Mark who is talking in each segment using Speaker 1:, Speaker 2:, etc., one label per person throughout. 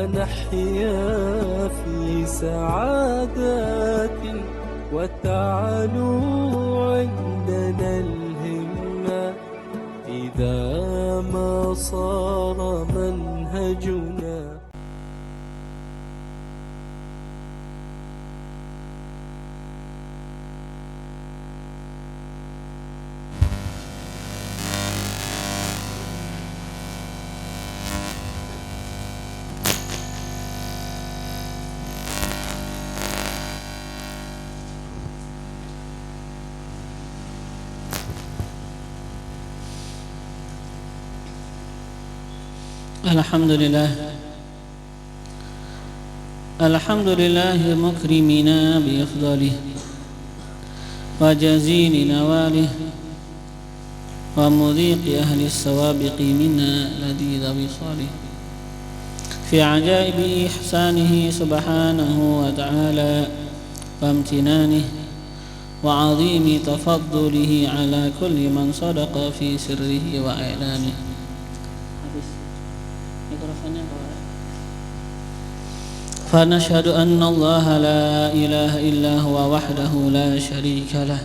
Speaker 1: ونحيا في سعادة وتعلو عندنا الهمة إذا ما صار منهجنا.
Speaker 2: Alhamdulillah mukrimina bi afdalih wa jazili nawalih wa mudhiqi ahli as-sawabiqi minna ladhi dhawi salih fi ajaibi ihsanihi subhanahu wa ta'ala wa amtinanihi wa azimi tafaddulihi ala kulli man sadaqa fi sirrihi wa i'lanihi. فنشهد أن الله لا إله إلا هو وحده لا شريك له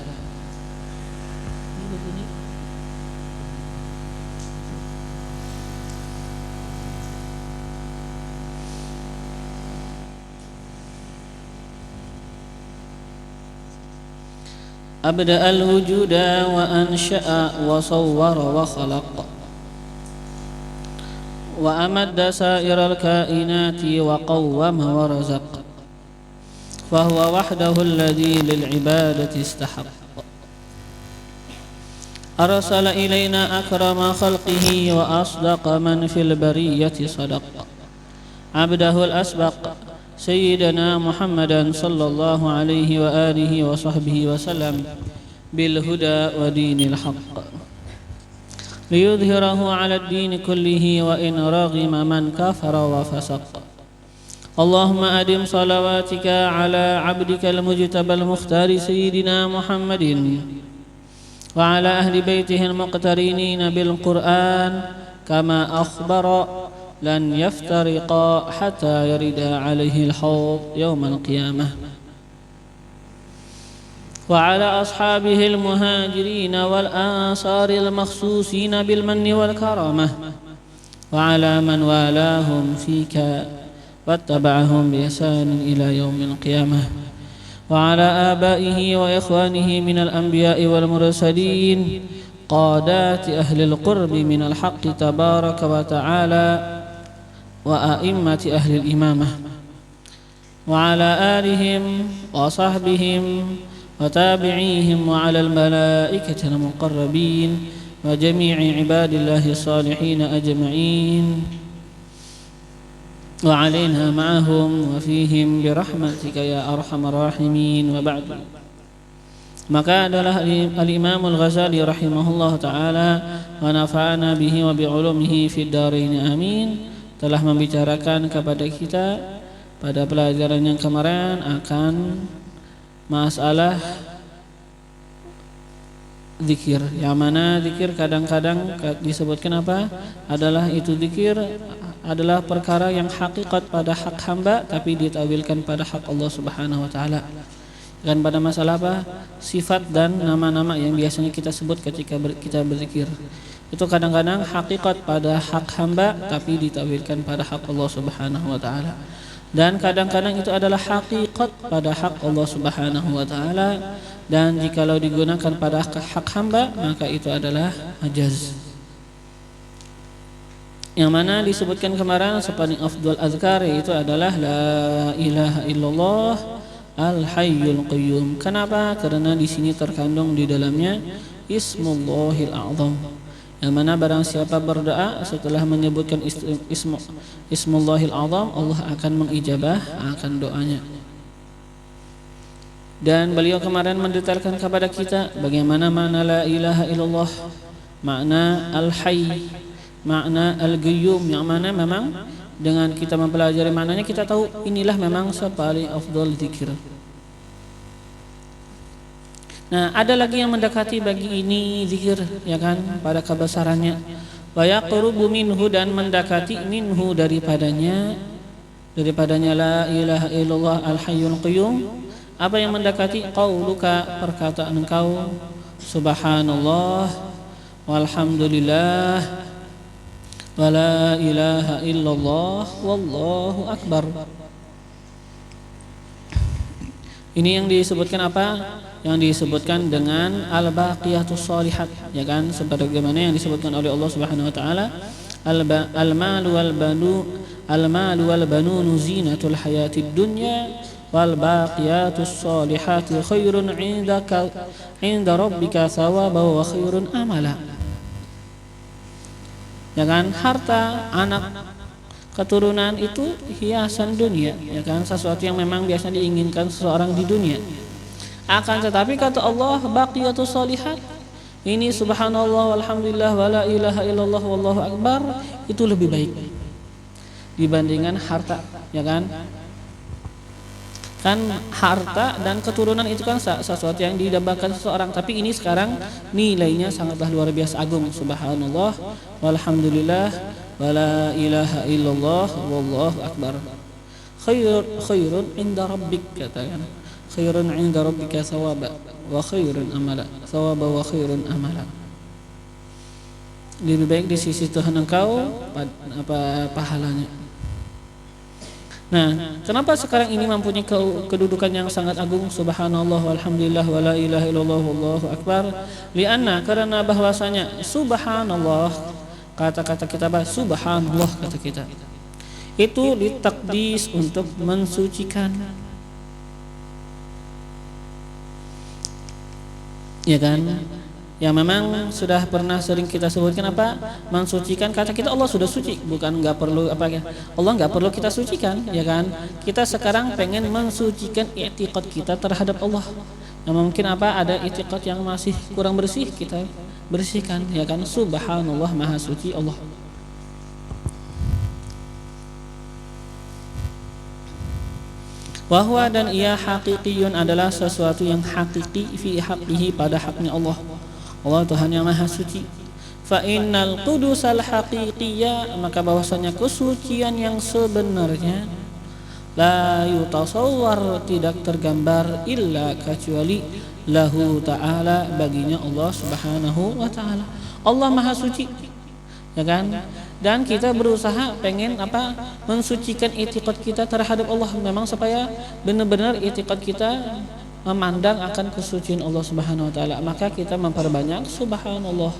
Speaker 2: أبدأ الوجود وأنشأ وصور وخلق وأمد سائر الكائنات وقوم ورزق فهو وحده الذي للعبادة استحق. أرسل إلينا أكرم خلقه وأصدق من في البرية صدق عبده الأسبق سيدنا محمدا صلى الله عليه وآله وصحبه وسلم بالهدى ودين الحق ليظهره على الدين كله وإن رغم من كفر وفسق. اللهم أدم صلواتك على عبدك المجتبى المختار سيدنا محمد وعلى أهل بيته المقترنين بالقرآن كما أخبر لن يفترقا حتى يرد عليه الحوض يوم القيامة وعلى أصحابه المهاجرين والأنصار المخصوصين بالمن والكرامة وعلى من والاهم فيك واتبعهم بإحسان إلى يوم القيامة وعلى آبائه وإخوانه من الأنبياء والمرسلين قادات أهل القرب من الحق تبارك وتعالى وأئمة أهل الإمامة وعلى آلهم وصحبهم وتابعيهم وعلى الملائكة المقربين وجميع عباد الله الصالحين أجمعين وعلينا معهم وفيهم برحمتك يا أرحم الراحمين. وبعد, maka adalah al-Imam al-Ghazali rahimahullah ta'ala wa nafa'ana bihi wa bi'ulumihi fid dharain amin telah membicarakan kepada kita pada pelajaran yang kemarin akan masalah zikir, yang mana zikir kadang-kadang disebutkan apa? Adalah itu zikir adalah perkara yang hakikat pada hak hamba tapi ditawilkan pada hak Allah Subhanahu wa taala. Dan pada masalah apa? Sifat dan nama-nama yang biasanya kita sebut ketika kita berzikir. Itu kadang-kadang hakikat pada hak hamba tapi ditawilkan pada hak Allah Subhanahu wa taala. Dan kadang-kadang itu adalah hakikat pada hak Allah Subhanahu wa ta'ala, dan jikalau digunakan pada hak hamba maka itu adalah majaz, yang mana disebutkan kemarin sepaling afdal azkar itu adalah la ilaha illallah al-hayyul qayyum. Kenapa? Karena di sini terkandung di dalamnya ismullahil a'zam, yang mana barang siapa berdoa setelah menyebutkan ismullahil azam, Allah akan mengijabah akan doanya. Dan beliau kemarin mendetailkan kepada kita bagaimana makna la ilaha illallah, makna al-hayy, makna al-qayyum, yang mana memang dengan kita mempelajari maknanya kita tahu inilah memang sepaling afdal zikir. Nah, ada lagi yang mendekati bagi ini zikir, ya kan, pada kebesarannya. Wa yaqrubu minhu, dan mendekati minhu daripadanya, daripadanya la ilaha illallah al-hayyul qayyum. Apa yang mendekati qauluka, perkataan engkau subhanallah walhamdulillah wa la ilaha illallah wallahu akbar. Ini yang disebutkan apa? Yang disebutkan dengan al-baqiyatus shalihat, ya kan, sebagaimana yang disebutkan oleh Allah Subhanahu wa taala, al-malu wal banunu zinatul hayatid dunya wal baqiyatus shalihatu khairun 'inda rabbika thawaban wa khairun amala. Ya kan, harta, anak, keturunan itu hiasan dunia, ya kan, sesuatu yang memang biasa diinginkan seseorang di dunia. Akan tetapi kata Allah, baqiyatus shalihat, ini subhanallah walhamdulillah wa la ilaha illallah wallahu akbar, itu lebih baik dibandingkan harta, ya kan? Kan harta dan keturunan itu kan sesuatu yang didambakan seseorang, tapi ini sekarang nilainya sangatlah luar biasa agung. Subhanallah walhamdulillah wa la ilaha illallah wallahu akbar. Khairun inda rabbik, katakan. Khairun inda rabbika thawaba wa khairun amala. Thawaba wa khairun amala. Lebih baik di sisi Tuhan engkau pahalanya. Nah, kenapa sekarang ini mempunyai kedudukan yang sangat agung? Subhanallah walhamdulillah wa la ilaha illallah wallahu akbar. Lianna, karena bahwasanya subhanallah, kata-kata kita subhanallah, kata kita itu ditakdis, untuk mensucikan, ya kan? Ya memang sudah pernah sering kita sebutkan apa? Mensucikan, kata kita Allah sudah suci, bukan nggak perlu apa ya? Allah nggak perlu kita sucikan, ya kan? Kita sekarang pengen mensucikan i'tiqad kita terhadap Allah. Nah, mungkin apa ada i'tiqad yang masih kurang bersih, kita bersihkan, ya kan? Subhanallah, maha suci Allah. Wahwa, dan ia haqiqiyun, adalah sesuatu yang hakiki fi haqqihi, pada haknya Allah. Allah Tuhan yang maha suci. Fa innal qudusal haqiqiyya, maka bahwasanya kesucian yang sebenarnya la yutasawwar, tidak tergambar, illa, kecuali, lahu ta'ala, baginya Allah Subhanahu wa ta'ala. Allah maha suci, ya kan? Dan kita berusaha pengen apa? Mensucikan i'tiqad kita terhadap Allah, memang supaya benar-benar i'tiqad kita memandang akan kesucian Allah Subhanahu wa taala. Maka kita memperbanyak subhanallah.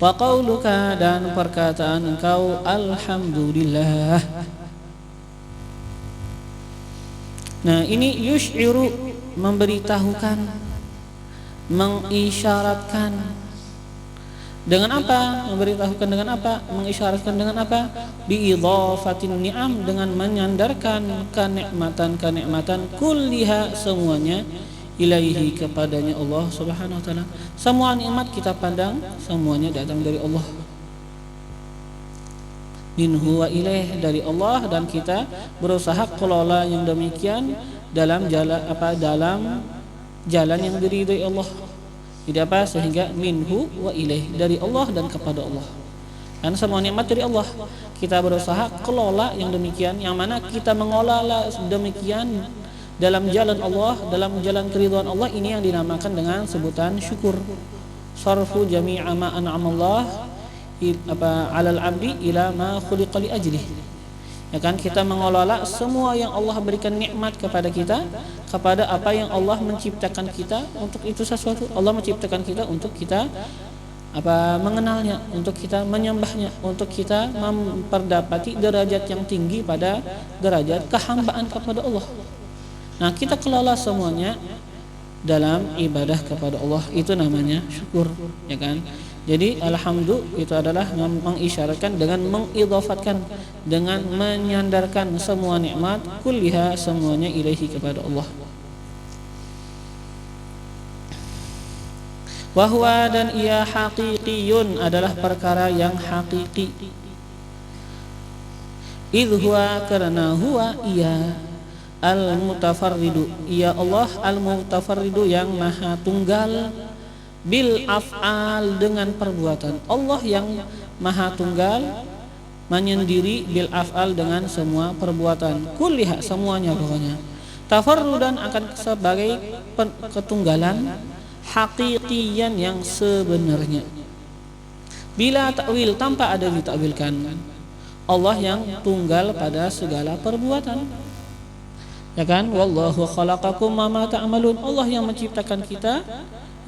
Speaker 2: Wa qauluka, dan perkataan engkau alhamdulillah. Nah, ini yush'iru, memberitahukan, mengisyaratkan. Dengan apa? Memberitahukan dengan apa? Mengisyaratkan dengan apa? Biidhafatin ni'am, dengan menyandarkan kenikmatan kulliha, semuanya, ilaihi, kepadanya Allah Subhanahu wa taala. Semua nikmat kita pandang semuanya datang dari Allah. Minhu wa ilaih, dari Allah, dan kita berusaha kelola yang demikian dalam jalan yang diridhai Allah. Tidak apa, sehingga minhu wa ilaih, dari Allah dan kepada Allah. Karena semua nikmat dari Allah, kita berusaha kelola yang demikian, yang mana kita mengelola demikian dalam jalan Allah, dalam jalan keridhaan Allah. Ini yang dinamakan dengan sebutan syukur. Sarfu jami'a ma an'amallah alal abdi ila ma khuliqa li ajlihi. Ya kan, kita mengelola semua yang Allah berikan nikmat kepada kita, kepada apa yang Allah menciptakan kita untuk itu sesuatu. Allah menciptakan kita untuk kita mengenalnya, untuk kita menyembahnya, untuk kita memperdapati derajat yang tinggi pada derajat kehambaan kepada Allah. Nah, kita kelola semuanya dalam ibadah kepada Allah, itu namanya syukur, ya kan? Jadi alhamdulillah itu adalah mengisyaratkan dengan mengidhafatkan, dengan menyandarkan semua nikmat kulliha, semuanya, ilaihi, kepada Allah. Wahwa, dan ia haqiqiyun, adalah perkara yang hakiki. Idh huwa, karena huwa ia al-mutafarridu, ia Allah al-mutafarridu, yang maha tunggal, bil af'al, dengan perbuatan. Allah yang maha tunggal, menyendiri bil af'al dengan semua perbuatan, kulliha semuanya pokoknya. Tafarrudan akan sebagai ketunggalan haqiqiyan yang sebenarnya. Bila ta'wil tanpa ada ditakwilkan. Allah yang tunggal pada segala perbuatan. Ya kan? Wallahu khalaqakum wa ma ta'malun. Allah yang menciptakan kita.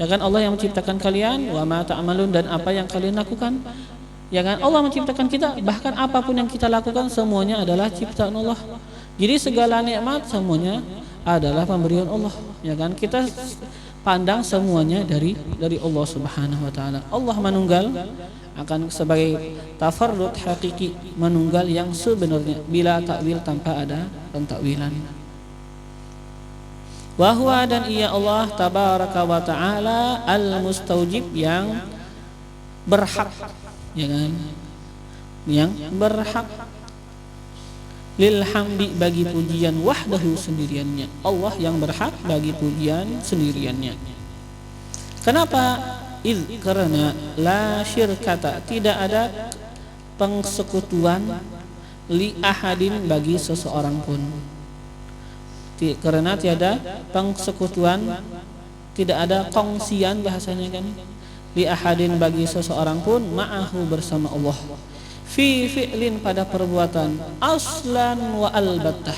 Speaker 2: Ya kan? Allah yang menciptakan kalian wa ma ta'malun, dan apa yang kalian lakukan. Ya kan? Allah menciptakan kita, bahkan apapun yang kita lakukan semuanya adalah ciptaan Allah. Jadi segala nikmat semuanya adalah pemberian Allah. Ya kan? Kita pandang semuanya dari Allah Subhanahu wa taala. Allah menunggal akan sebagai tafarrud hakiki, menunggal yang sebenarnya bila takwil tanpa ada pentakwilan. Wa huwa, dan ia Allah tabaraka wa taala al-mustaujib, yang berhak, ya kan? Yang berhak lil hamdi, bagi pujian, wahdahu sendiriannya. Allah yang berhak bagi pujian sendiriannya. Kenapa? Karena la syirkata, tidak ada pengsekutuan, li ahadin, bagi seseorang pun. Karena tiada pengsekutuan, tidak ada kongsian bahasanya kan, li ahadin, bagi seseorang pun, ma'ahu, bersama Allah, fi fi'lin, pada perbuatan, aslan wa albattah,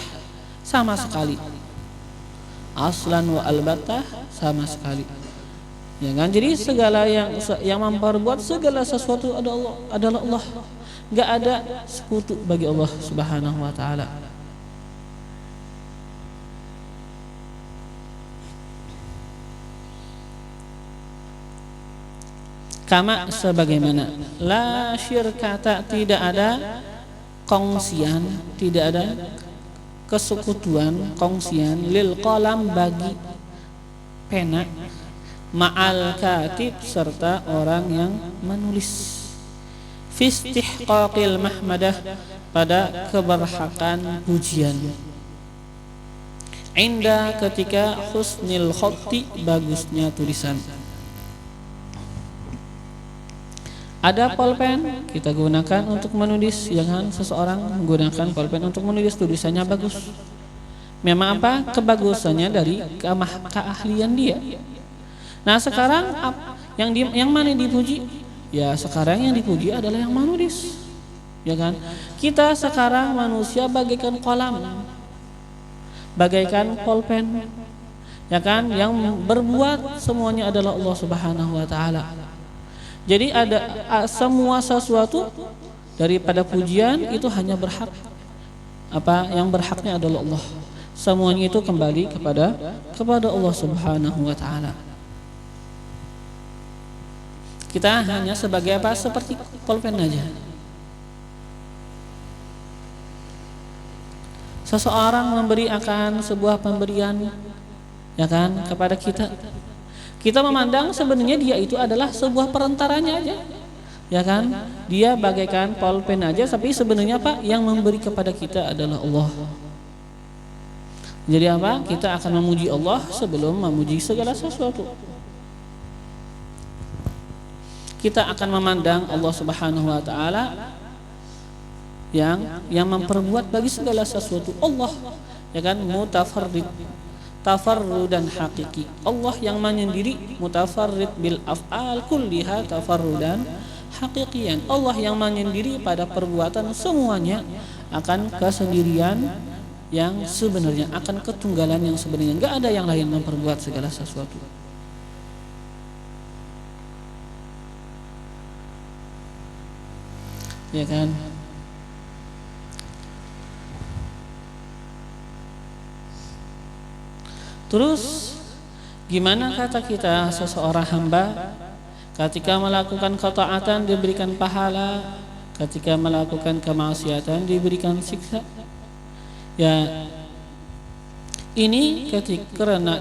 Speaker 2: sama sekali. Aslan wa albattah, sama sekali. Ya kan? Jadi segala yang memperbuat segala sesuatu adalah Allah. Enggak ada sekutu bagi Allah Subhanahu wa taala. Kama, sebagaimana, la syirkata, tidak ada kongsian, tidak ada kesekutuan, kongsian, lil qalam, bagi pena, ma'al katib, serta orang yang menulis, fistihqaqil mahmadah, pada keberhakan pujian, inda, ketika husnil khatti, bagusnya tulisan. Ada pulpen kita gunakan untuk menulis, jangan seseorang menggunakan pulpen untuk menulis, tulisannya bagus. Memang apa? Kebagusannya dari keahlian dia. Nah sekarang yang mana dipuji? Ya sekarang yang dipuji adalah yang menulis, ya kan? Kita sekarang manusia bagaikan kolam, bagaikan pulpen, ya kan? Yang berbuat semuanya adalah Allah Subhanahu wa taala. Jadi ada semua sesuatu daripada pujian itu hanya berhak, yang berhaknya adalah Allah. Semuanya itu kembali kepada Allah Subhanahu wa taala. Kita hanya sebagai apa? Seperti pulpen aja. Seseorang memberi akan sebuah pemberian, ya kan, kepada kita. Kita memandang sebenarnya dia itu adalah sebuah perantaranya aja, ya kan? Dia bagaikan pulpen aja, tapi sebenarnya apa? Yang memberi kepada kita adalah Allah. Jadi apa? Kita akan memuji Allah sebelum memuji segala sesuatu. Kita akan memandang Allah Subhanahu wa taala yang memperbuat bagi segala sesuatu, Allah, ya kan? Mutafarrid, tafarrudan hakiki, Allah yang menyendiri, mutafarrid bil af'al kulliha tafarrudan hakikian, Allah yang menyendiri pada perbuatan semuanya akan kesendirian yang sebenarnya, akan ketunggalan yang sebenarnya, enggak ada yang lain memperbuat segala sesuatu. Ya kan? Terus gimana kata kita seseorang hamba ketika melakukan ketaatan diberikan pahala, ketika melakukan kemaksiatan diberikan siksa? Ya, ini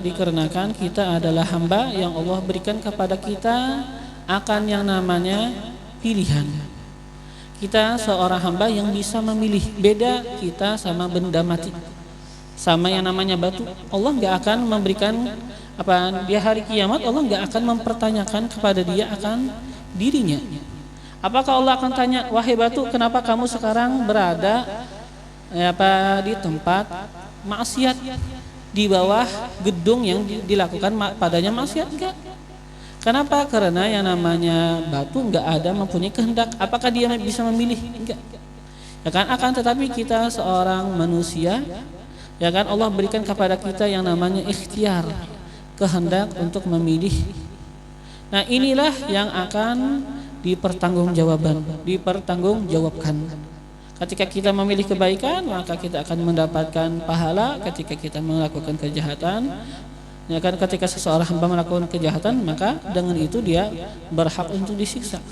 Speaker 2: dikarenakan kita adalah hamba yang Allah berikan kepada kita akan yang namanya pilihan. Kita seorang hamba yang bisa memilih. Beda kita sama benda mati, sama yang namanya batu. Allah nggak akan memberikan di hari kiamat, Allah nggak akan mempertanyakan kepada dia akan dirinya. Apakah Allah akan tanya, wahai batu, kenapa kamu sekarang berada di tempat maksiat, di bawah gedung yang dilakukan padanya maksiat? Enggak. Kenapa? Karena yang namanya batu enggak ada mempunyai kehendak. Apakah dia bisa memilih? Enggak. Ya kan, akan tetapi kita seorang manusia, ya kan, Allah berikan kepada kita yang namanya ikhtiar, kehendak untuk memilih. Nah, inilah yang akan dipertanggungjawabkan. Ketika kita memilih kebaikan, maka kita akan mendapatkan pahala. Ketika kita melakukan kejahatan, ya kan, ketika seseorang hamba melakukan kejahatan, maka dengan itu dia berhak untuk disiksa.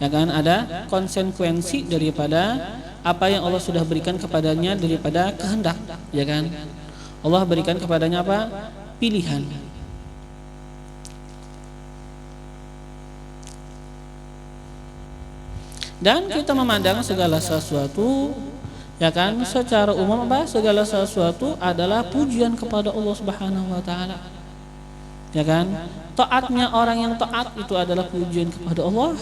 Speaker 2: Ya kan, ada konsekuensi daripada apa yang Allah sudah berikan kepadanya daripada kehendak, ya kan? Allah berikan kepadanya apa? Pilihan. Dan kita memandang segala sesuatu, ya kan, secara umum segala sesuatu adalah pujian kepada Allah Subhanahu wa taala. Ya kan? Taatnya orang yang taat itu adalah pujian kepada Allah.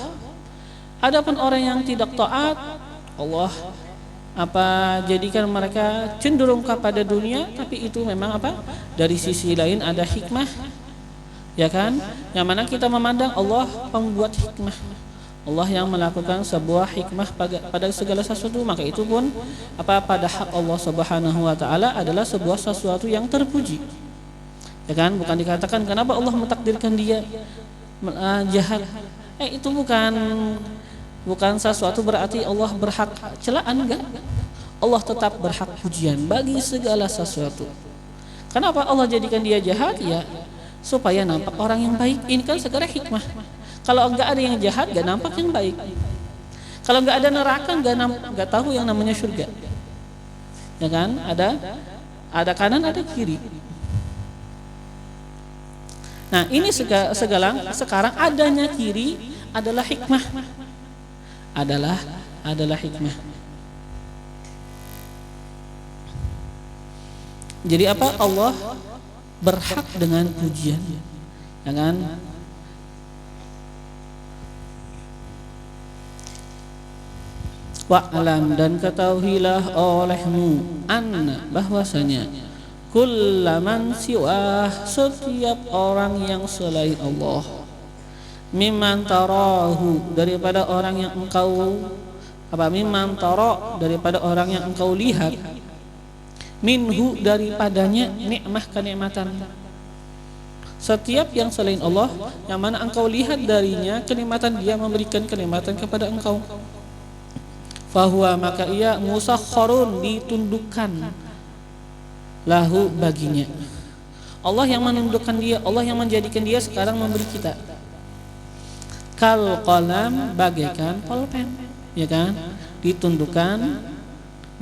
Speaker 2: Adapun orang yang tidak taat, Allah jadikan mereka cenderung kepada dunia, tapi itu memang dari sisi lain ada hikmah, ya kan, yang mana kita memandang Allah pembuat hikmah, Allah yang melakukan sebuah hikmah pada segala sesuatu, maka itu pun pada hak Allah Subhanahu wa taala adalah sebuah sesuatu yang terpuji, ya kan. Bukan dikatakan kenapa Allah mentakdirkan dia jahat, itu bukan sesuatu berarti Allah berhak celaan, enggak. Allah tetap berhak pujian bagi segala sesuatu. Kenapa Allah jadikan dia jahat? Ya, supaya nampak orang yang baik. Ini kan segala hikmah. Kalau enggak ada yang jahat, enggak nampak yang baik. Kalau enggak ada neraka, enggak tahu yang namanya surga. Ya kan? Ada kanan, ada kiri. Nah, ini sekarang adanya kiri adalah hikmah. Adalah hikmah. Jadi Allah berhak dengan pujian, ya kan? Wa'lam, dan ketahuilah olehmu anna, bahwasanya kullaman siwah, setiap orang yang selain Allah, mimman tarahu, daripada orang yang engkau mimman tara, daripada orang yang engkau lihat, minhu, daripadanya nikmah kenikmatan. Setiap yang selain Allah yang mana engkau lihat darinya kenikmatan, dia memberikan kenikmatan kepada engkau, fahuwa, maka ia musakhkharun, ditundukkan, lahu, baginya. Allah yang menundukkan dia, Allah yang menjadikan dia sekarang memberi kita. Kal qalam, bagaikan pulpen, ya kan, ditundukkan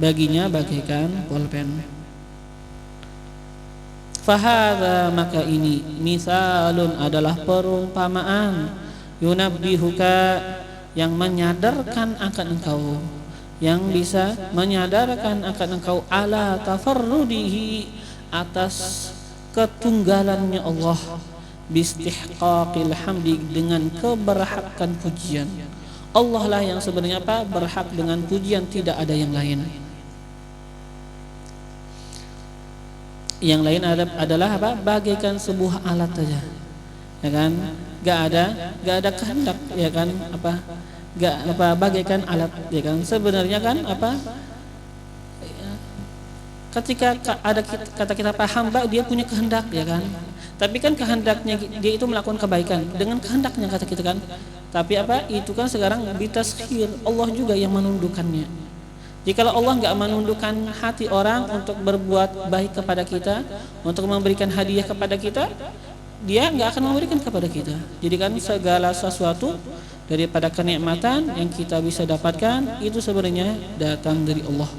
Speaker 2: baginya bagaikan pulpen. Fahadha, maka ini misalun, adalah perumpamaan, yunabbihuka, yang menyadarkan akan engkau, yang bisa menyadarkan akan engkau, ala tafarrudihi, atas ketunggalannya Allah, bistihqaqil hamdi, dengan keberhakan pujian. Allah lah yang sebenarnya berhak dengan pujian, tidak ada yang lain. Yang lain adalah bagaikan sebuah alat saja, ya kan, gak ada kehendak, ya kan, bagaikan alat, ya kan. Sebenarnya kan ketika ada kata kita hamba, dia punya kehendak, ya kan, tapi kan kehendaknya dia itu melakukan kebaikan dengan kehendaknya, kata kita kan. Tapi itu kan sekarang bitashir, Allah juga yang menundukkannya. Jikalau Allah enggak menundukkan hati orang untuk berbuat baik kepada kita, untuk memberikan hadiah kepada kita, dia enggak akan memberikan kepada kita. Jadi kan segala sesuatu daripada kenikmatan yang kita bisa dapatkan itu sebenarnya datang dari Allah.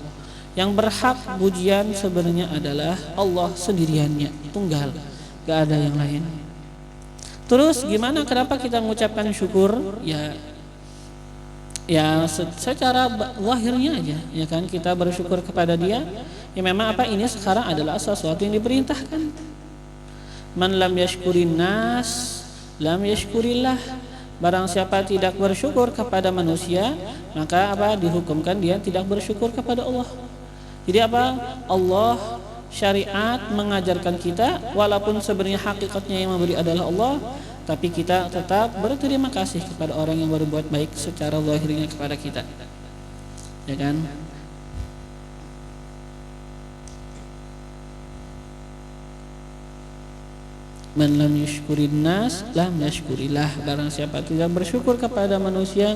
Speaker 2: Yang berhak pujian sebenarnya adalah Allah sendiriannya, tunggal, enggak ada yang lain. Terus gimana, kenapa kita mengucapkan syukur? Ya secara lahirnya aja, ya kan, kita bersyukur kepada dia. Ya memang ini sekarang adalah sesuatu yang diperintahkan. Man lam yashkurin nas lam yashkurillah. Barang siapa tidak bersyukur kepada manusia, maka dihukumkan dia tidak bersyukur kepada Allah. Jadi Allah syariat mengajarkan kita, walaupun sebenarnya hakikatnya yang memberi adalah Allah, tapi kita tetap berterima kasih kepada orang yang berbuat baik secara zahirnya kepada kita. Ya kan? Man lam yashkurin nas lam yashkurillah. Barang siapa tidak bersyukur kepada manusia,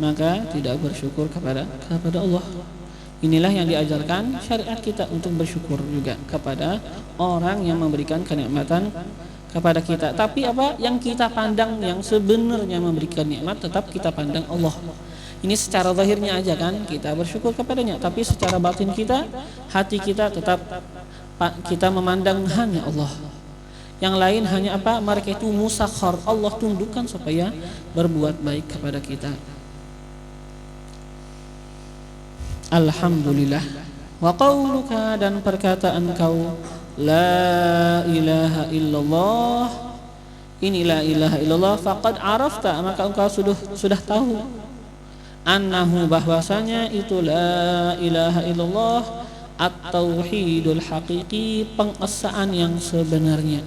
Speaker 2: maka tidak bersyukur kepada Allah. Inilah yang diajarkan syariat kita, untuk bersyukur juga kepada orang yang memberikan kenikmatan kepada kita. Tapi yang kita pandang, yang sebenarnya memberikan nikmat, tetap kita pandang Allah. Ini secara zahirnya aja kan kita bersyukur kepadanya, tapi secara batin kita, hati kita tetap kita memandang hanya Allah. Yang lain hanya mereka itu musakhar, Allah tundukkan supaya berbuat baik kepada kita. Alhamdulillah. Wa qauluka, dan perkataan kau, la ilaha illallah, ini la ilaha illallah, faqad arafta, maka engkau sudah tahu, annahu, bahwasanya itu la ilaha illallah, at-tauhidul haqiqi, pengesaan yang sebenarnya,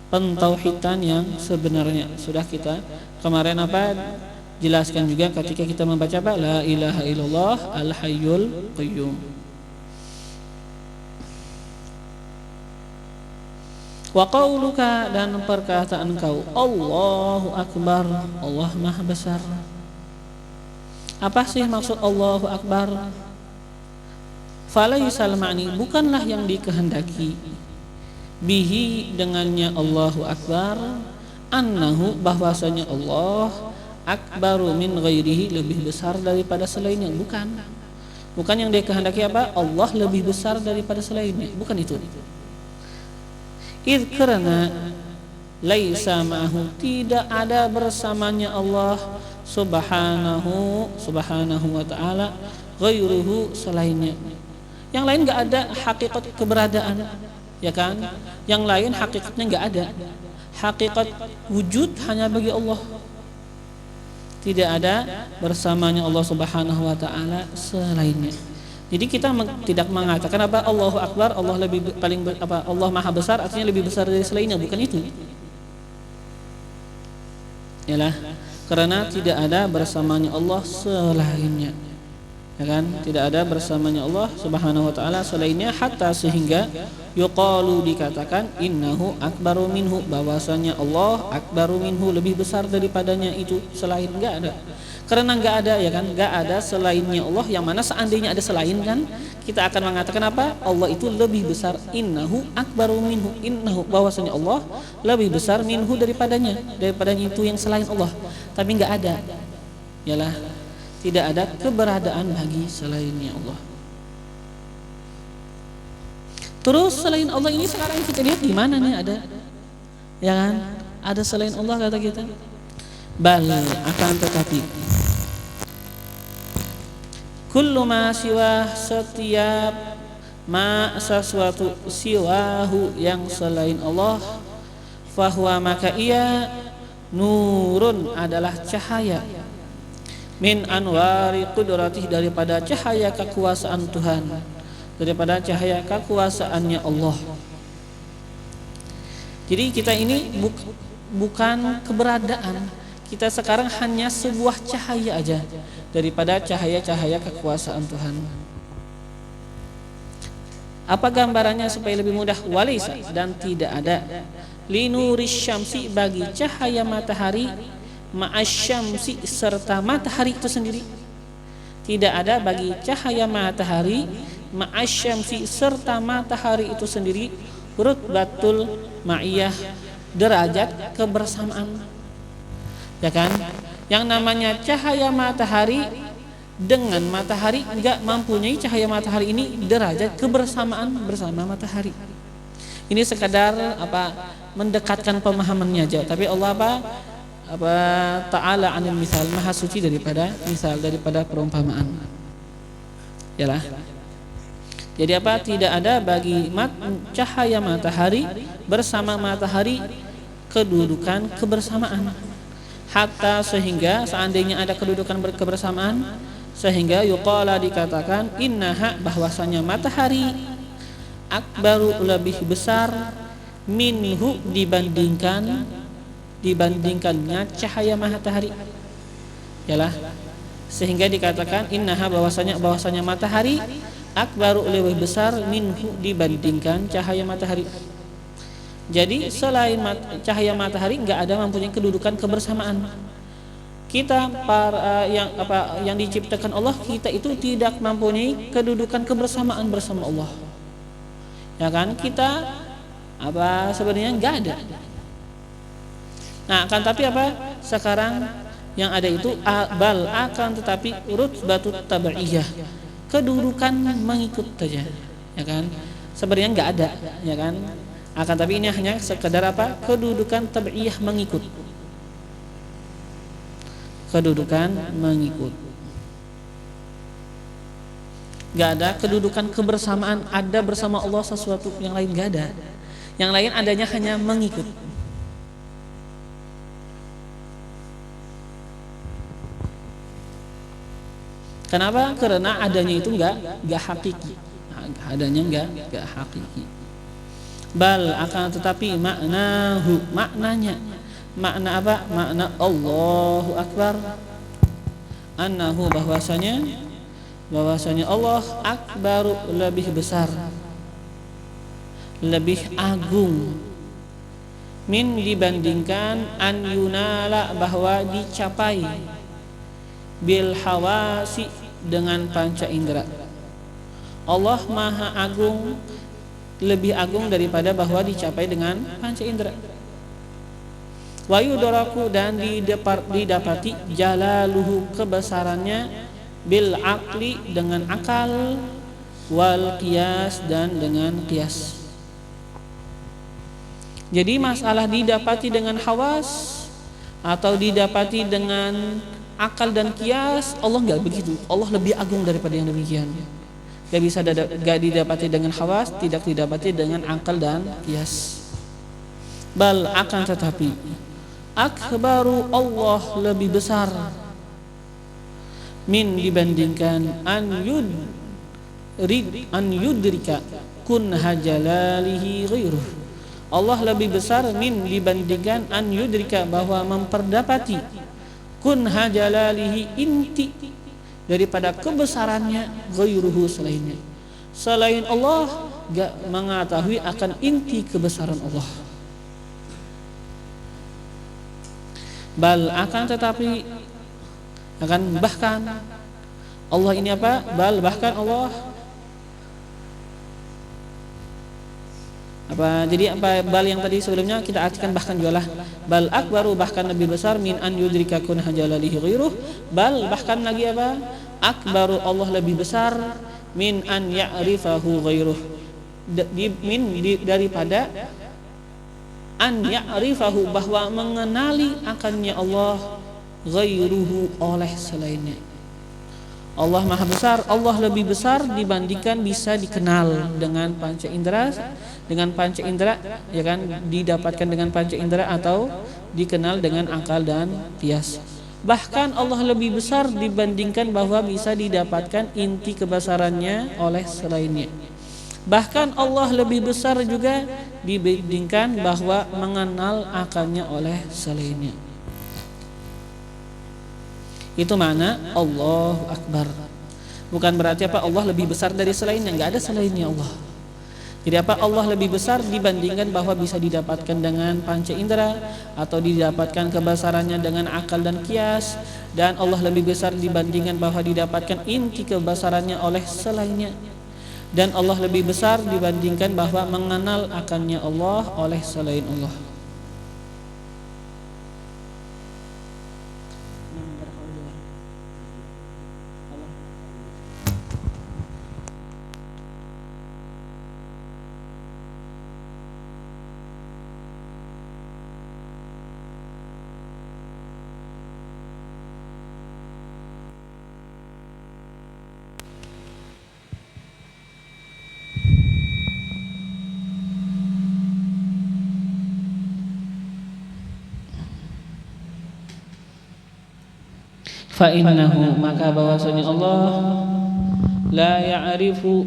Speaker 2: pentauhidan yang sebenarnya. Sudah kita kemarin jelaskan juga ketika kita membaca la ilaha illallah al-hayyul qayyum. Wa qauluka, dan perkataan kau, Allahu akbar, Allah maha besar. Apa sih maksud Allahu akbar? Falaisal ma'ni, bukanlah yang dikehendaki, bihi, dengannya Allahu akbar, annahu, bahwasanya Allah akbaru min ghairihi, lebih besar daripada selainnya. Bukan yang dikehendaki Allah lebih besar daripada selainnya, bukan itu. Idh, karena laisa ma'ahu, tidak ada bersamanya Allah subhanahu wa ta'ala, ghairuhu, selainnya. Yang lain enggak ada hakikat keberadaan, ya kan? Yang lain hakikatnya enggak ada. Hakikat wujud hanya bagi Allah. Tidak ada bersamanya Allah subhanahu wa ta'ala selainnya. Jadi kita tidak mengatakan Allahu akbar, Allah lebih Allah maha besar, artinya lebih besar dari selainnya, bukan itu. Yalah, karena tidak ada bersamanya Allah selainnya. Ya kan? Tidak ada bersamanya Allah subhanahu wa ta'ala selainnya, hatta sehingga yuqalu, dikatakan, innahu akbaru minhu, bahwasanya Allah akbaru minhu, lebih besar daripadanya itu selain. Enggak ada. Karena enggak ada, ya kan? Enggak ada selainnya Allah, yang mana seandainya ada selain kan kita akan mengatakan Allah itu lebih besar. Innahu akbaru minhu, innahu, bahwasanya Allah lebih besar minhu, daripadanya itu yang selain Allah. Tapi enggak ada. Yalah, tidak ada keberadaan bagi selainnya Allah. Terus selain Allah ini sekarang kita lihat di mana nih ada? Ya kan? Ada selain Allah kata kita. Bal, akan tetapi, kullu ma siwa, setiap ma, sesuatu, siwahu, yang selain Allah, fahuwa, maka ia, nurun, adalah cahaya, min anwari qudratih, daripada cahaya kekuasaan Tuhan, daripada cahaya kekuasaannya Allah. Jadi kita ini bukan keberadaan, kita sekarang hanya sebuah cahaya aja daripada cahaya-cahaya kekuasaan Tuhan. Apa gambarannya supaya lebih mudah? Walisa, dan tidak ada, linuris syamsi, bagi cahaya matahari, ma'asyamsi, serta matahari itu sendiri. Tidak ada bagi cahaya matahari, ma'asyamsi, serta matahari itu sendiri, rutbatul ma'iyah, derajat kebersamaan. Ya kan? Yang namanya cahaya matahari dengan matahari enggak mempunyai cahaya matahari ini derajat kebersamaan bersama matahari. Ini sekadar mendekatkan pemahamannya aja. Tapi Allah Ta'ala anil misal, maha suci daripada misal, daripada perumpamaan. Yalah. Jadi apa? Tidak ada bagi cahaya matahari bersama matahari kedudukan kebersamaan. Hatta sehingga seandainya ada kedudukan kebersamaan, sehingga yuqala dikatakan innaha bahwasanya matahari akbaru lebih besar minhu dibandingkannya cahaya matahari. Yalah, sehingga dikatakan innaha bahwasanya matahari akbaru lebih besar minhu dibandingkan cahaya matahari. Jadi selain cahaya matahari nggak ada mempunyai kedudukan kebersamaan. Kita yang diciptakan Allah, kita itu tidak mempunyai kedudukan kebersamaan bersama Allah. Ya kan? Kita sebenarnya nggak ada. Nah, akan tapi sekarang yang ada itu bal akan tetapi rutbatut tabi'iyah, kedudukan mengikut saja, ya kan? Sebenarnya nggak ada, ya kan? Akan tapi ini hanya sekedar kedudukan tabi'iyah mengikut. Kedudukan mengikut. Gak ada kedudukan kebersamaan ada bersama Allah sesuatu yang lain, gak ada. Yang lain adanya hanya mengikut. Kenapa? Karena adanya itu gak hakiki. Adanya gak hakiki. Bal akan tetapi maknanya. Makna apa? Makna Allahu Akbar. Annahu bahwasanya Allah akbaru lebih besar, lebih agung, min dibandingkan an yunala bahwa dicapai, bil hawasi dengan panca indera. Allah maha agung, lebih agung daripada bahwa dicapai dengan panca indera. Wa yudraku dan didapati jalaluhu kebesarannya bil aqli dengan akal, wal qiyas dan dengan qiyas. Jadi masalah didapati dengan hawas atau didapati dengan akal dan qiyas, Allah enggak begitu. Allah lebih agung daripada yang demikian. Gak didapati dengan hawas, tidak didapati dengan akal dan qiyas. Bal akan tetapi akbaru Allah lebih besar min dibandingkan an yudrika kun hajalalihi ghairuh. Allah lebih besar min dibandingkan an yudrika bahwa memperdapati kun hajalalihi inti daripada kebesarannya ghairuhu selainnya. Selain Allah gak mengetahui akan inti kebesaran Allah. Bal akan tetapi bahkan Allah ini bal bahkan Allah jadi bal yang tadi sebelumnya kita artikan bahkan jualah bal akbaru bahkan lebih besar min an yudrika kun hajalalihi ghairuh. Bal bahkan lagi akbaru Allah lebih besar min an ya'rifahu ghairuh, daripada an ya'rifahu bahwa mengenali akannya Allah ghairuhu oleh selainnya. Allah maha besar, Allah lebih besar dibandingkan bisa dikenal dengan panca indera, ya kan, didapatkan dengan panca indera atau dikenal dengan akal dan qiyas. Bahkan Allah lebih besar dibandingkan bahwa bisa didapatkan inti kebesarannya oleh selainnya. Bahkan Allah lebih besar juga dibandingkan bahwa mengenal akalnya oleh selainnya. Itu makna Allahu Akbar. Bukan berarti Allah lebih besar dari selainnya, enggak ada selainnya Allah. Jadi Allah lebih besar dibandingkan bahwa bisa didapatkan dengan panca indera atau didapatkan kebesarannya dengan akal dan qiyas, dan Allah lebih besar dibandingkan bahwa didapatkan inti kebesarannya oleh selainnya. Dan Allah lebih besar dibandingkan bahwa mengenal akannya Allah oleh selain Allah. fa innahu maka bahwasanya Allah la ya'rifu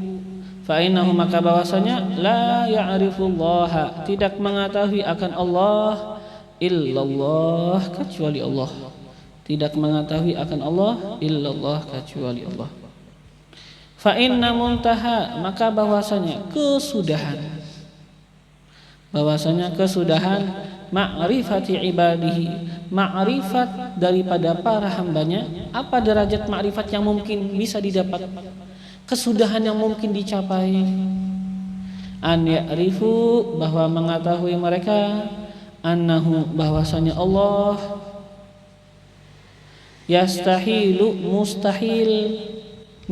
Speaker 2: fa innahu maka bahwasanya la ya'rifullaha tidak mengetahui akan Allah illallah kecuali Allah, tidak mengetahui akan Allah illallah kecuali Allah. Fa inna muntaha maka bahwasanya kesudahan ma'rifati ibadihi, ma'rifat daripada para hambanya. Apa derajat ma'rifat yang mungkin bisa didapat, kesudahan yang mungkin dicapai? An ya'rifu bahwa mengetahui mereka, annahu bahwasanya Allah yastahilu mustahil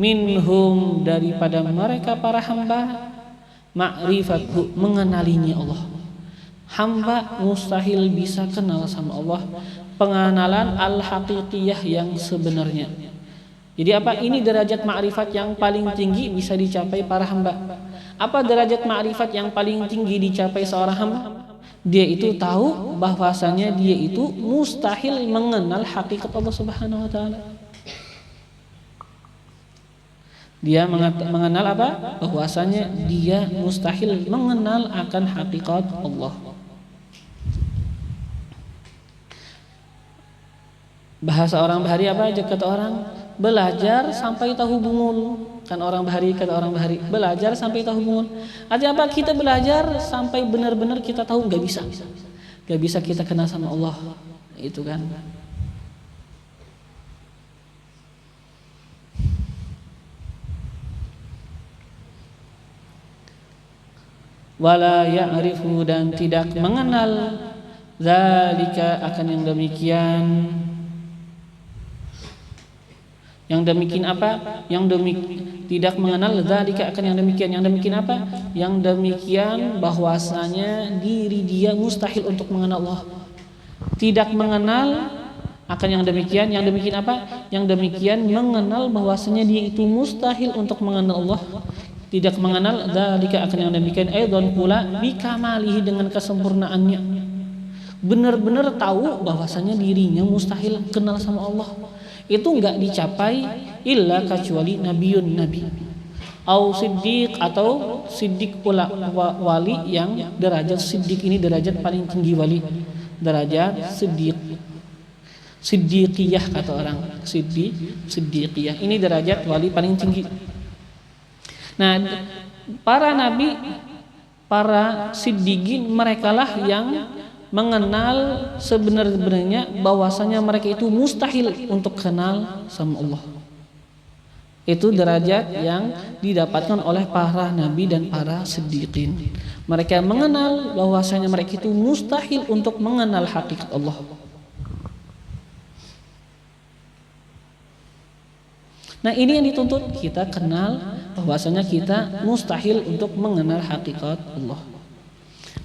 Speaker 2: minhum daripada mereka para hamba, ma'rifathu mengenalinya Allah. Hamba mustahil bisa kenal sama Allah, pengenalan al-haqiqiyah yang sebenarnya. Jadi apa? Ini derajat ma'rifat yang paling tinggi bisa dicapai para hamba. Apa derajat ma'rifat yang paling tinggi dicapai seorang hamba? Dia itu tahu bahwasanya dia itu mustahil mengenal hakikat Allah Subhanahu wa taala. Dia mengenal apa? Bahwasanya dia mustahil mengenal akan hakikat Allah. Bahasa orang Bahari apa? Kata orang belajar sampai tahu bungul. Kan orang Bahari kata orang Bahari belajar sampai tahu bungul. Artinya apa? Kita belajar sampai benar-benar kita tahu, nggak bisa. Nggak bisa kita kenal sama Allah. Itu kan. Wala ya'rifu dan tidak mengenal zalika akan yang demikian. Yang demikian apa? Tidak mengenal zalika akan yang demikian. Yang demikian apa? Yang demikian bahwasanya diri dia mustahil untuk mengenal Allah. Tidak mengenal akan yang demikian. Yang demikian apa? Yang demikian mengenal bahwasanya dia itu mustahil untuk mengenal Allah. Tidak mengenal dzalika akan yang demikian aidan pula bikamalihi dengan kesempurnaannya. Benar-benar tahu bahwasanya dirinya mustahil kenal sama Allah. Itu enggak dicapai illa kecuali nabiun nabi. Au siddiq atau siddiq pula wali yang derajat siddiq ini derajat paling tinggi wali. Derajat siddiq. Siddiqiyah kata orang. Siddiqiyah. Ini derajat wali paling tinggi. Nah, para nabi, para siddiqin merekalah yang mengenal sebenarnya bahwasanya mereka itu mustahil untuk kenal sama Allah. Itu derajat yang didapatkan oleh para nabi dan para siddiqin. Mereka mengenal bahwasanya mereka itu mustahil untuk mengenal hakikat Allah. Nah, ini yang dituntut kita kenal bahwasanya kita mustahil untuk mengenal hakikat Allah.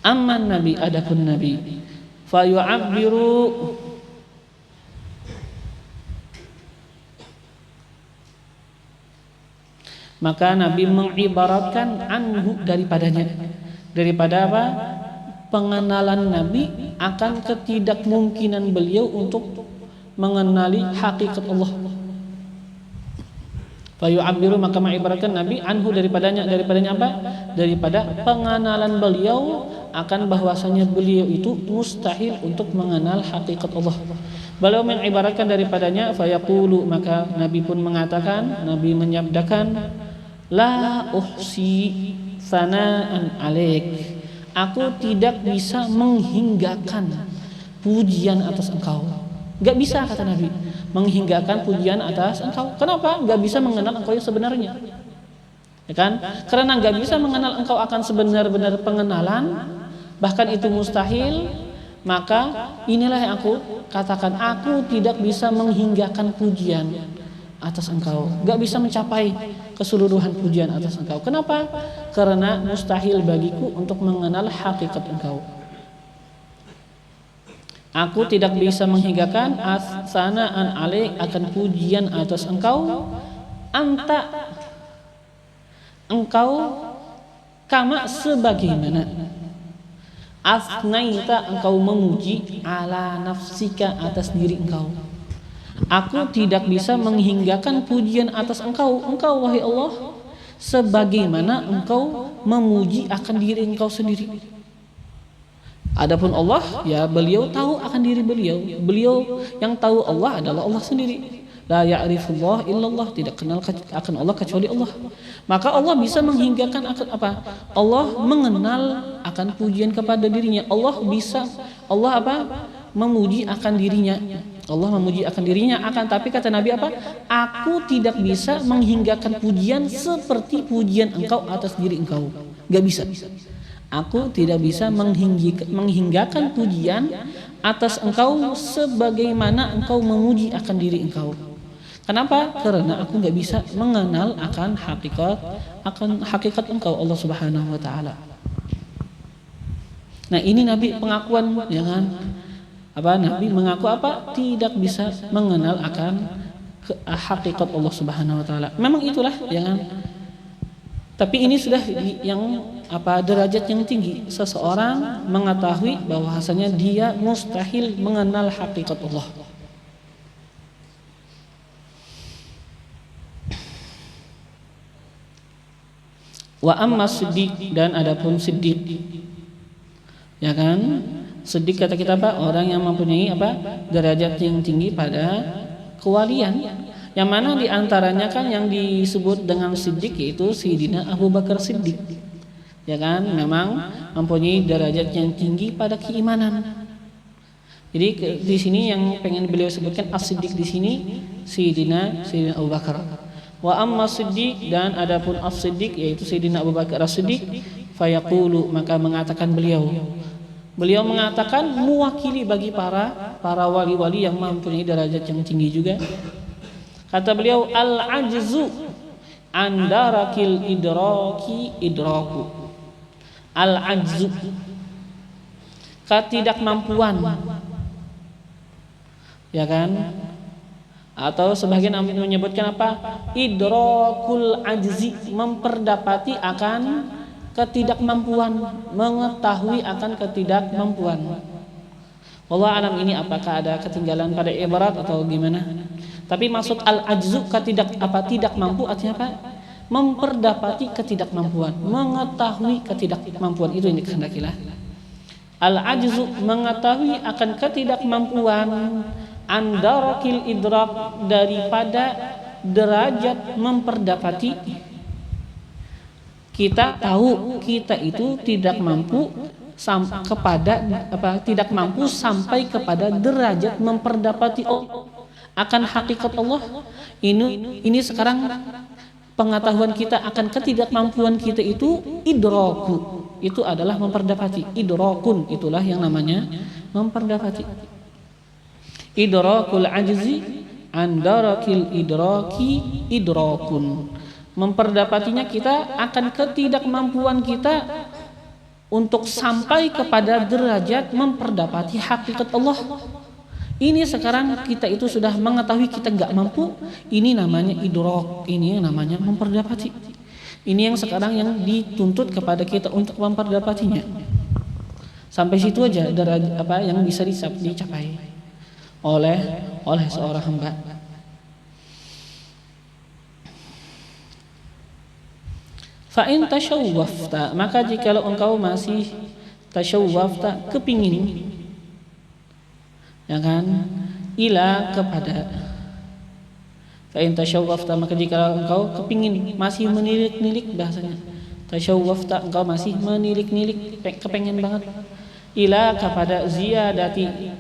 Speaker 2: Amman nabi adapun nabi fa yu'abbiru maka nabi mengibaratkan anhu daripadanya. Daripada apa? Pengenalan nabi akan ketidakmungkinan beliau untuk mengenali hakikat Allah. Fa yu'abbiru maka mengibaratkan nabi anhu daripadanya apa? Daripada pengenalan beliau akan bahwasanya beliau itu mustahil untuk mengenal hakikat Allah. Beliau mengibaratkan daripadanya fa yaqulu maka nabi pun mengatakan, nabi menyabdakan la uhsi sana'an alaik. Aku tidak bisa menghinggakan pujian atas engkau. Enggak bisa kata nabi menghinggakan pujian atas engkau. Kenapa? Enggak bisa mengenal engkau yang sebenarnya. Ya kan? Karena enggak bisa mengenal engkau akan sebenar-benar pengenalan, bahkan itu mustahil, maka inilah yang aku katakan, aku tidak bisa menghinggakan pujian atas engkau. Enggak bisa mencapai keseluruhan pujian atas engkau. Kenapa? Karena mustahil bagiku untuk mengenal hakikat engkau. Aku tidak bisa menghinggakan sana'an alaik akan pujian atas engkau, anta engkau kama sebagaimana asnaita engkau memuji ala nafsika atas diri engkau. Aku tidak bisa menghinggakan pujian atas engkau wahai Allah, sebagaimana engkau memuji akan diri engkau sendiri. Adapun Allah, ya beliau tahu akan diri beliau. Beliau yang tahu Allah adalah Allah sendiri. La ya'rifullah illallah, tidak kenal akan Allah kecuali Allah. Maka Allah bisa menghinggakan akan apa? Allah mengenal akan pujian kepada dirinya. Allah memuji akan dirinya. Allah memuji akan dirinya, akan tapi kata Nabi apa? Aku tidak bisa menghinggakan pujian seperti pujian engkau atas diri engkau. Gak bisa. Aku tidak bisa menghinggakan pujian atas engkau sebagaimana engkau memuji akan diri engkau. Kenapa? Karena aku nggak bisa mengenal akan hakikat engkau Allah Subhanahu Wa Taala. Nah ini Nabi pengakuan, ya kan? Nabi mengaku apa? Tidak bisa mengenal akan hakikat Allah Subhanahu Wa Taala. Memang itulah, ya kan? Tapi ini sudah yang derajat yang tinggi, seseorang mengetahui bahwasanya dia mustahil mengenal hakikat Allah. Wa amma siddiq, dan adapun siddiq, ya kan? Siddiq kata kita orang yang mempunyai derajat yang tinggi pada kewalian. Yang mana diantaranya kan yang disebut dengan siddiq yaitu Sayyidina Abu Bakar Siddiq, ya kan, memang mempunyai derajat yang tinggi pada keimanan. Jadi di sini yang pengen beliau sebutkan as-siddiq di sini Sayyidina Abu Bakar. Wa amma siddiq, dan adapun as-siddiq yaitu Sayyidina Abu Bakar as-Siddiq, fayaqulu, maka mengatakan beliau mengatakan mewakili bagi para wali-wali yang mempunyai derajat yang tinggi juga. Kata beliau, al-ajzu an darakil idraku. Al-ajzu, ketidakmampuan, ya kan? Atau sebagian menyebutkan idrakul ajzi, memperdapati akan ketidakmampuan, mengetahui akan ketidakmampuan. Wallahu alam, ini apakah ada ketinggalan pada ibarat atau gimana? Tapi maksud al-ajzu tidak mampu artinya apa? Memperdapati ketidakmampuan, mengetahui ketidakmampuan, itu yang dikehendakilah. Al-ajzu, mengetahui akan ketidakmampuan, andarakil idrak, daripada derajat memperdapati. Kita tahu kita itu tidak mampu sampai kepada derajat memperdapati akan hakikat Allah. Ini sekarang pengetahuan kita akan ketidakmampuan kita itu idraku, itu adalah memperdapati. Idrakun, itulah yang namanya memperdapati. Idrakul ajzi andarakil idraki idrakun, memperdapatinya kita akan ketidakmampuan kita untuk sampai kepada derajat memperdapati hakikat Allah. Ini sekarang kita itu sudah mengetahui kita nggak mampu, ini namanya idrak, ini yang namanya memperdapati. Ini yang sekarang yang dituntut kepada kita untuk memperdapatinya. Sampai situ aja derajat yang bisa dicapai oleh seorang hamba. Fa in tashawwafta, maka jikalau engkau masih tashawwafta, kepingin, ya kan, ila kepada. Fa in tashawwafta, maka jikalau engkau kepingin, masih menilik-nilik, bahasanya tashawwafta, engkau masih menilik-nilik, kepengen banget, ila kepada ziyadati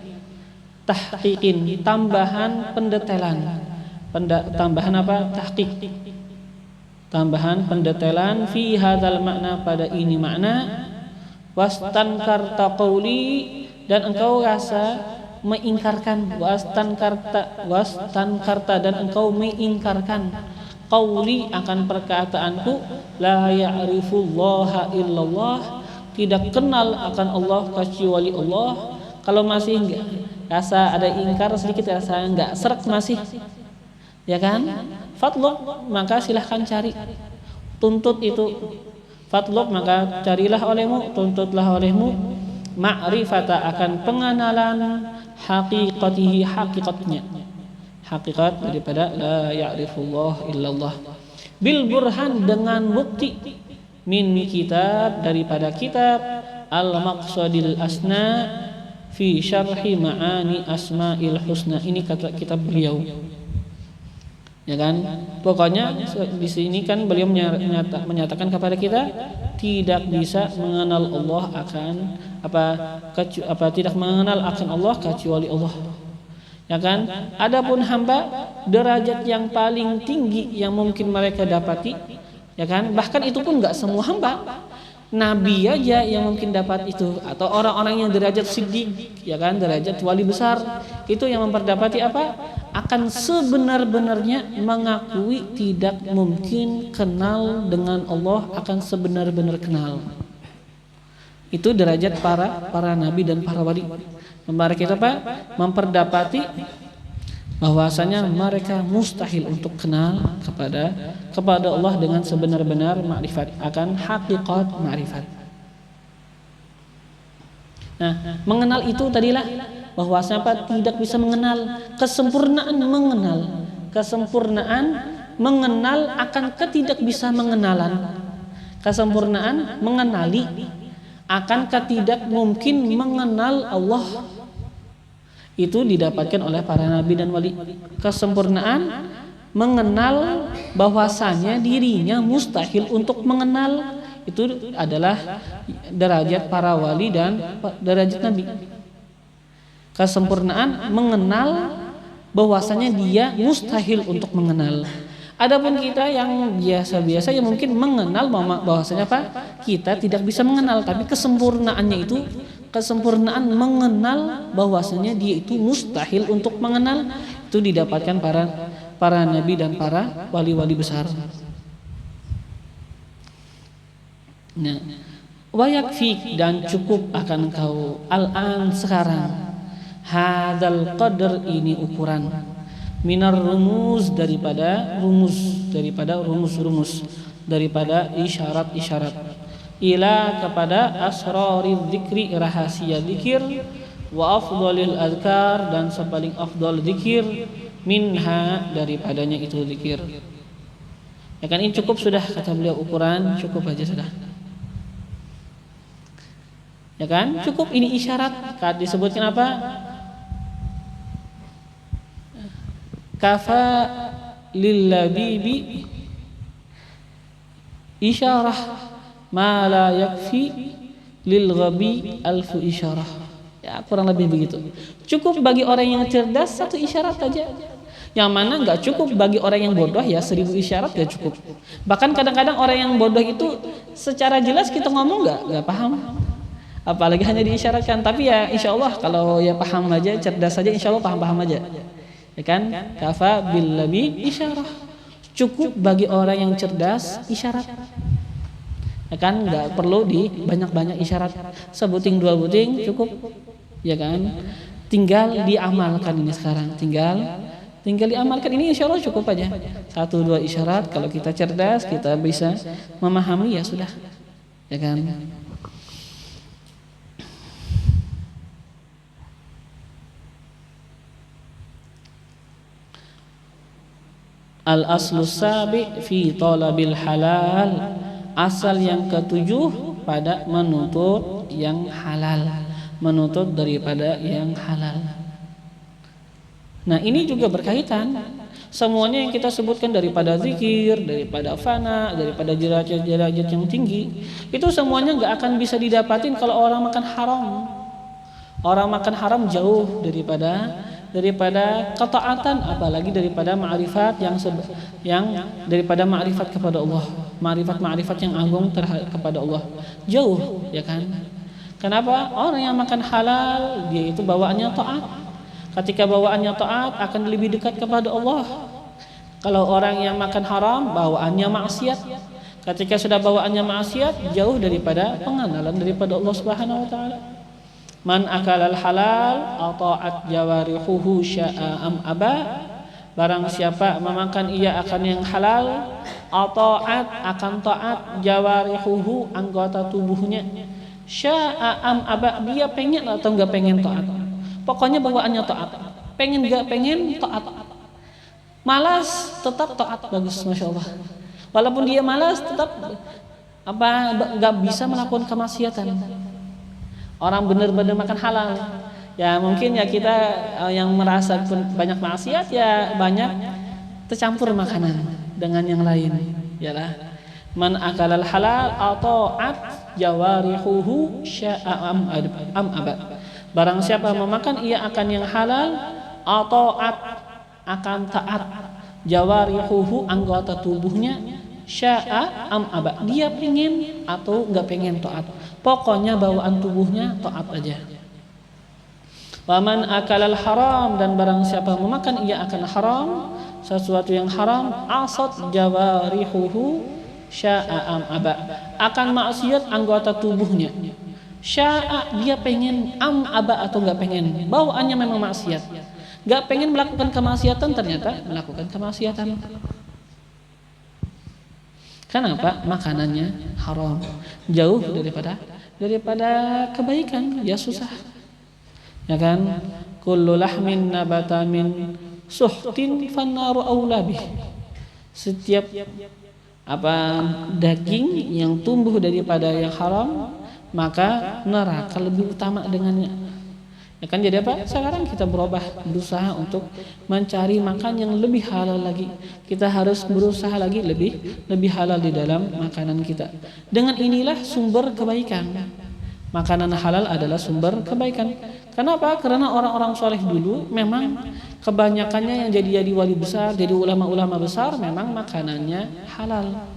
Speaker 2: tahqiqin, tambahan pendetailan, tambahan tahqiq, tambahan pendetailan fi hadzal makna, pada ini makna, wastankarta qauli, dan engkau rasa mengingkarkan, wastankarta, dan engkau mengingkarkan, qauli, akan perkataanku, la ya'rifullaha illallah, tidak kenal akan Allah kecuali Allah. Kalau masih enggak rasa ada ingkar sedikit, rasa enggak serak masih, ya kan, fatlub, maka silahkan cari, tuntut itu. Fatlub, maka carilah olehmu, tuntutlah olehmu, ma'rifata, akan pengenalan, haqiqatihi, hakikatnya, hakikat daripada la ya'rifullah illallah. Bil burhan, dengan bukti, min kitab, daripada kitab, al maqsadil asna fi syarhi ma'ani asma'il husna. Ini kata kitab beliau, ya kan. Pokoknya di sini kan beliau menyatakan kepada kita tidak bisa mengenal Allah akan tidak mengenal akan Allah kecuali Allah, ya kan. Adapun hamba, derajat yang paling tinggi yang mungkin mereka dapati, ya kan, bahkan itu pun nggak semua hamba, nabi aja yang mungkin dapat itu, atau orang-orang yang derajat siddiq, ya kan, derajat wali besar, itu yang memperdapati apa? Akan sebenar-benarnya mengakui tidak mungkin kenal dengan Allah, akan sebenar-benar kenal. Itu derajat para nabi dan para wali. Mereka apa? Memperdapati bahwasanya mereka mustahil untuk kenal kepada Allah dengan sebenar-benar makrifat, akan hakikat makrifat. Nah, mengenal itu tadilah bahwasanya apa? Tidak bisa mengenal, kesempurnaan mengenal akan ketidak bisa mengenalan, kesempurnaan mengenali akan ketidak mungkin mengenal Allah. Itu didapatkan oleh para nabi dan wali. Kesempurnaan mengenal bahwasanya dirinya mustahil untuk mengenal, itu adalah derajat para wali dan derajat nabi. Kesempurnaan mengenal bahwasanya dia mustahil untuk mengenal. Adapun kita yang biasa-biasa yang mungkin mengenal bahwasanya apa? Kita tidak bisa mengenal, tapi kesempurnaannya itu kesempurnaan mengenal bahwasanya dia itu mustahil untuk mengenal, itu didapatkan para nabi dan para wali-wali besar. Nah, wa yakfi, dan cukup akan kau al-an, sekarang, hadal qadr, ini ukuran, minar rumus, daripada rumus-rumus, daripada isyarat-isyarat, ila, kepada asrari dzikri, rahasia zikir, wa afdalil azkar, dan sepaling afdal zikir, minha, daripadanya itu zikir. Ya kan, ini cukup sudah, kata beliau, ukuran cukup aja sudah. Ya kan, cukup ini isyarat. Disebutkan apa? Kafa lillabibi isyarah ma la yakfi lil ghabi alfu isyarah. Ya, kurang lebih begitu. Cukup bagi orang yang cerdas satu isyarat saja. Yang mana enggak cukup bagi orang yang bodoh, ya 1000 isyarat gak cukup. Bahkan kadang-kadang orang yang bodoh itu secara jelas kita ngomong enggak paham. Apalagi hanya diisyaratkan. Tapi ya insya Allah kalau ya paham aja, cerdas saja, insya Allah paham-paham aja. Ya kan? Kafa billabi isyarah. Cukup bagi orang yang cerdas isyarat. Ya kan? Enggak perlu di banyak-banyak isyarat. Sebuting dua buting cukup. Ya kan? Tinggal diamalkan ini sekarang. Tinggal diamalkan ini, insya Allah cukup aja. 1-2 isyarat, kalau kita cerdas, kita bisa memahami, ya sudah. Ya kan? Al-aslu sabi fi talabil halal, asal yang ketujuh pada menuntut yang halal, menuntut daripada yang halal. Nah, ini juga berkaitan. Semuanya yang kita sebutkan, daripada zikir, daripada fana, daripada derajat yang tinggi, itu semuanya nggak akan bisa didapatin kalau orang makan haram. Orang makan haram jauh daripada ketaatan, apalagi daripada ma'rifat yang daripada ma'rifat kepada Allah, ma'rifat yang agung kepada Allah, jauh, ya kan? Kenapa? Orang yang makan halal, dia itu bawaannya taat. Ketika bawaannya taat, akan lebih dekat kepada Allah. Kalau orang yang makan haram, bawaannya maksiat. Ketika sudah bawaannya maksiat, jauh daripada pengenalan daripada Allah Subhanahu wa taala. Man akalal halal ata'at jawarihuhu sya'a am aba. Barang siapa memakan ia akan yang halal, ata'at, akan taat, jawarihuhu, anggota tubuhnya, sya'a am aba, dia pengen atau enggak pengen taat. Pokoknya bawaannya taat. Pengen enggak pengen taat. Malas tetap taat, bagus, masya Allah. Walaupun dia malas tetap nggak bisa melakukan kemaksiatan. Orang benar-benar makan halal. Ya mungkin ya kita yang merasa banyak maksiat ya banyak tercampur makanan dengan yang lain. Yalah. Man akalal halal atau jawarihuhu sya'a am aba. Barang siapa memakan ia akan yang halal atau akan taat. Jawarihuhu anggota tubuhnya sya'a am aba. Dia pengen atau enggak pengen taat. Pokoknya bawaan tubuhnya taat aja. Waman akalal haram, dan barang siapa memakan ia akan haram, sesuatu yang haram, asat jawarihuhu sya'am aba, akan maksiat anggota tubuhnya. Sya'a dia pengen, am aba atau enggak pengen, bawaannya memang maksiat. Enggak pengen melakukan kemaksiatan, ternyata melakukan kemaksiatan. Kenapa? Makanannya haram, jauh daripada kebaikan, ya susah. Ya kan? Kullu lahmin nabata min suhtin fannaru aula bih. Setiap daging yang tumbuh daripada yang haram, maka neraka lebih utama dengannya. Ya kan, jadi apa? Sekarang kita berusaha untuk mencari makan yang lebih halal lagi. Kita harus berusaha lagi lebih halal di dalam makanan kita. Dengan inilah sumber kebaikan. Makanan halal adalah sumber kebaikan. Kenapa? Karena orang-orang soleh dulu memang kebanyakannya yang jadi wali besar, jadi ulama-ulama besar, memang makanannya halal,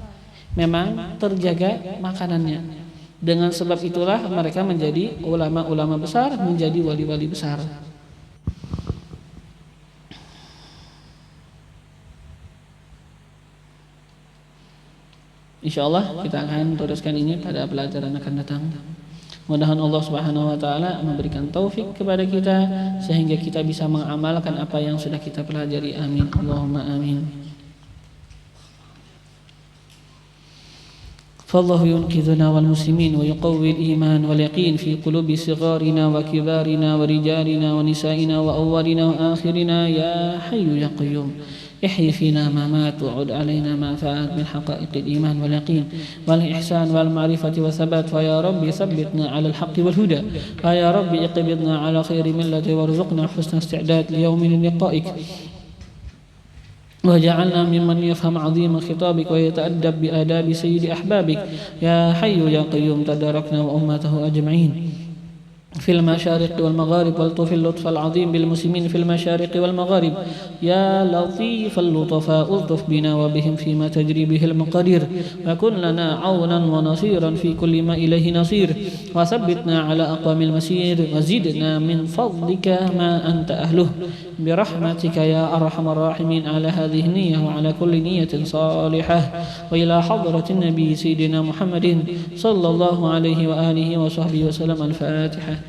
Speaker 2: memang terjaga makanannya. Dengan sebab itulah mereka menjadi ulama-ulama besar, menjadi wali-wali besar. Insyaallah kita akan teruskan ini pada pelajaran akan datang. Mudah-mudahan Allah Subhanahu wa taala memberikan taufik kepada kita sehingga kita bisa mengamalkan apa yang sudah kita pelajari. Amin. Allahumma amin. Fallahu yunqidhuna wal muslimin wa yuqawwi al-iman wal yaqin fi qulubi sigharina wa kibarina wa rijalina wa nisaina wa awwalina wa akhirina ya hayyu ya qayyum. احي فينا ما مات وعد علينا ما فات من حقائق الإيمان واليقين والإحسان والمعرفة والثبات ويا رب ثبتنا على الحق والهدى ويا رب اقبضنا على خير ملة وارزقنا حسن استعداد ليوم لقائك وجعلنا ممن يفهم عظيم خطابك ويتأدب بآداب سيد أحبابك يا حي يا قيوم تداركنا وأمته أجمعين في المشارق والمغارب والطف اللطف العظيم بالمسلمين في المشارق والمغارب يا لطيف اللطفاء الطف بنا وبهم فيما تجري به المقادير وكن لنا عونا ونصيرا في كل ما إليه نصير وثبتنا على أقوام المسير وزدنا من فضلك ما أنت أهله برحمتك يا أرحم الراحمين على هذه النية وعلى كل نية صالحة وإلى حضرة النبي سيدنا محمد صلى الله عليه وآله وصحبه وسلم. الفاتحة.